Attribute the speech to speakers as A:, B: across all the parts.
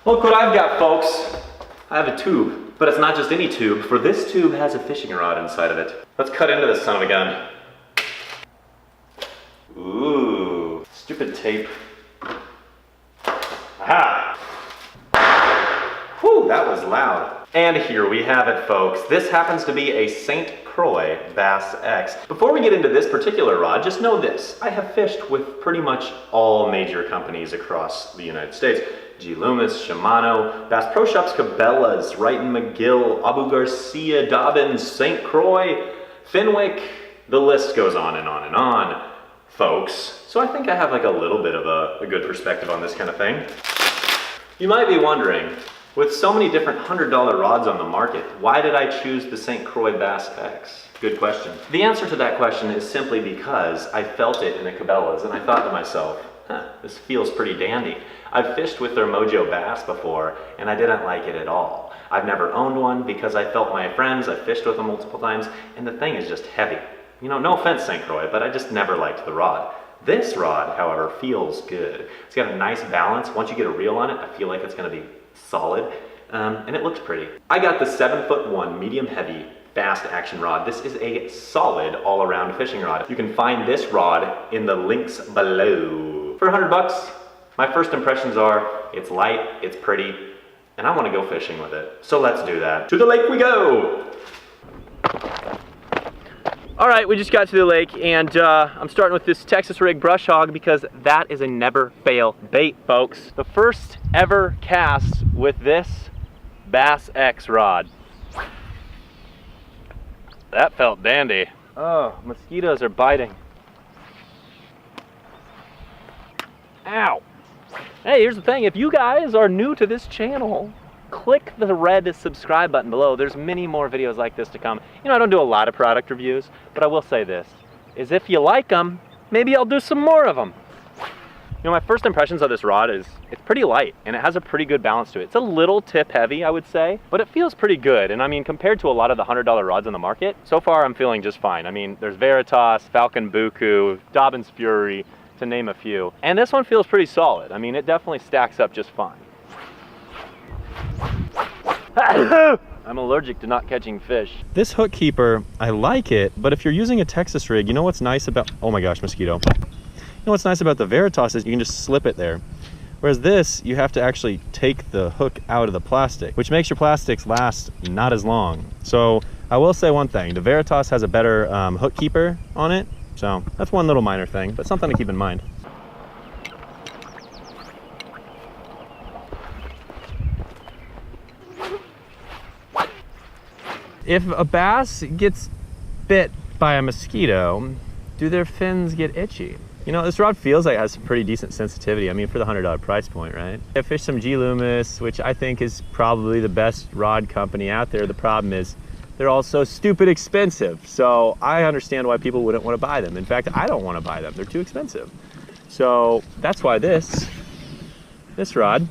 A: Look what I've got, folks. I have a tube, but it's not just any tube, for this tube has a fishing rod inside of it. Let's cut into this son of a gun. Ooh, stupid tape. Aha! Whew, that was loud. And here we have it, folks. This happens to be a St Croix BassX. Before we get into this particular rod, just know this. I have fished with pretty much all major companies across the United States. G. Loomis, Shimano, Bass Pro Shops, Cabela's, Wright & McGill, Abu Garcia, Dobbins, St Croix, Fenwick, the list goes on and on and on, folks. So I think I have like a little bit of a good perspective on this kind of thing. You might be wondering, with so many different $100 rods on the market, why did I choose the St Croix BassX? Good question. The answer to that question is simply because I felt it in a Cabela's and I thought to myself, this feels pretty dandy. I've fished with their Mojo Bass before and I didn't like it at all. I've never owned one because I felt my friends, I've fished with them multiple times, and the thing is just heavy. You know, no offense, St Croix, but I just never liked the rod. This rod, however, feels good. It's got a nice balance. Once you get a reel on it, I feel like it's gonna be solid, and it looks pretty. I got the 7'1" medium heavy fast action rod. This is a solid all-around fishing rod. You can find this rod in the links below. For 100 bucks, my first impressions are, it's light, it's pretty, and I want to go fishing with it. So let's do that. To the lake we go! All right, we just got to the lake, and I'm starting with this Texas rig brush hog because that is a never fail bait, folks. The first ever cast with this BassX rod. That felt dandy. Oh, mosquitoes are biting. Ow. Hey, here's the thing. If you guys are new to this channel, click the red subscribe button below. There's many more videos like this to come. You know, I don't do a lot of product reviews, but I will say this, is if you like them, maybe I'll do some more of them. You know, my first impressions of this rod is it's pretty light and it has a pretty good balance to it. It's a little tip heavy, I would say, but it feels pretty good. And I mean, compared to a lot of the $100 rods on the market, so far I'm feeling just fine. I mean, there's Veritas, Falcon Buku, Dobbins Fury, to name a few. And this one feels pretty solid. I mean, it definitely stacks up just fine. I'm allergic to not catching fish. This hook keeper, I like it, but if you're using a Texas rig, you know what's nice about, oh my gosh, mosquito. You know what's nice about the Veritas is you can just slip it there. Whereas this, you have to actually take the hook out of the plastic, which makes your plastics last not as long. So I will say one thing, the Veritas has a better hook keeper on it. So that's one little minor thing, but something to keep in mind. If a bass gets bit by a mosquito, do their fins get itchy? You know, this rod feels like it has some pretty decent sensitivity. I mean, for the $100 price point, right? I fished some G. Loomis, which I think is probably the best rod company out there. The problem is they're all so stupid expensive. So I understand why people wouldn't want to buy them. In fact, I don't want to buy them. They're too expensive. So that's why this rod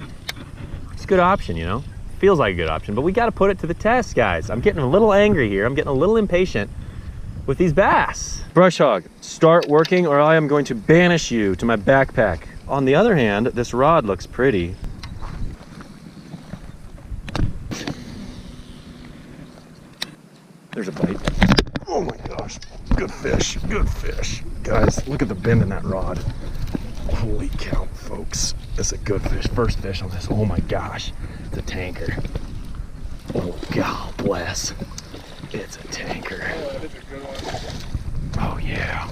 A: is a good option, you know? Feels like a good option, but we got to put it to the test, guys. I'm getting a little angry here. I'm getting a little impatient with these bass. Brush hog, start working or I am going to banish you to my backpack. On the other hand, this rod looks pretty. There's a bite. Oh my gosh, good fish, good fish. Guys, look at the bend in that rod. Holy cow, folks. That's a good fish, first fish on this. Oh my gosh, it's a tanker. Oh God bless. It's a tanker. Oh yeah.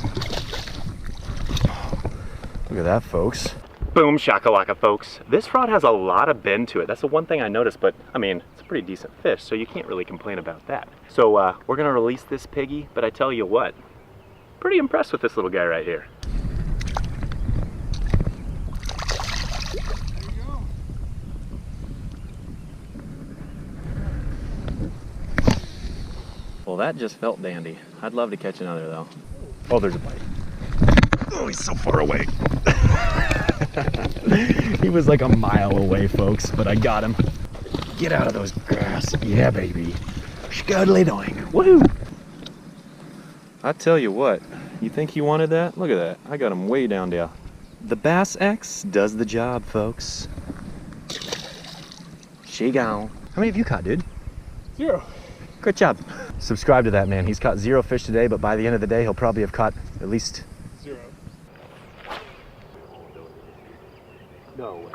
A: Look at that, folks. Boom shakalaka, folks. This rod has a lot of bend to it. That's the one thing I noticed, but I mean, it's a pretty decent fish, so you can't really complain about that. So we're gonna release this piggy, but I tell you what, pretty impressed with this little guy right here. Well, that just felt dandy. I'd love to catch another though. Oh, there's a bite. Oh, he's so far away. He was like a mile away, folks, but I got him. Get out of those grass. Yeah, baby. Scuddly doing. Woohoo! I tell you what, you think he wanted that? Look at that. I got him way down there. The BassX does the job, folks.
B: Jig on. How many have you caught, dude?
C: 0.
B: Good job. Subscribe to that man. He's caught 0 fish today, but by the end of the day, he'll probably have caught at least
C: 0.
A: No way.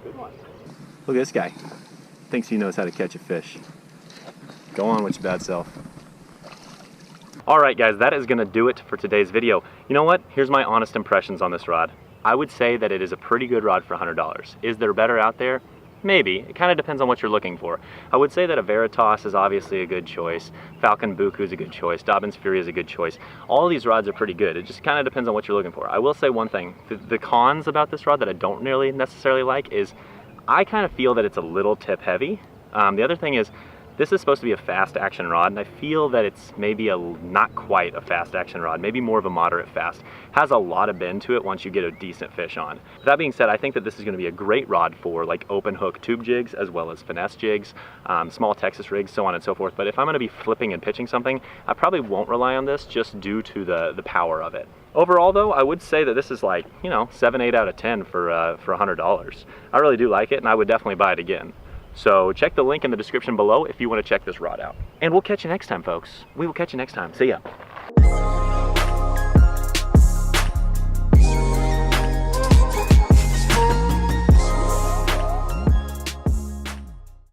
A: Good one.
B: Look at this guy. Thinks he knows how to catch a fish. Go on with your bad self.
A: All right, guys, that is gonna do it for today's video. You know what? Here's my honest impressions on this rod. I would say that it is a pretty good rod for $100. Is there better out there? Maybe. It kind of depends on what you're looking for. I would say that a Veritas is obviously a good choice. Falcon Buku is a good choice. Dobbins Fury is a good choice. All of these rods are pretty good. It just kind of depends on what you're looking for. I will say one thing. The cons about this rod that I don't really necessarily like is I kind of feel that it's a little tip heavy. The other thing is this is supposed to be a fast action rod, and I feel that it's maybe not quite a fast action rod, maybe more of a moderate fast. Has a lot of bend to it once you get a decent fish on. That being said, I think that this is going to be a great rod for like open hook tube jigs as well as finesse jigs, small Texas rigs, so on and so forth. But if I'm going to be flipping and pitching something, I probably won't rely on this just due to the power of it. Overall though, I would say that this is like, you know, 7, 8 out of 10 for $100. I really do like it, and I would definitely buy it again. So check the link in the description below if you want to check this rod out. And we'll catch you next time, folks. We will catch you next time. See ya.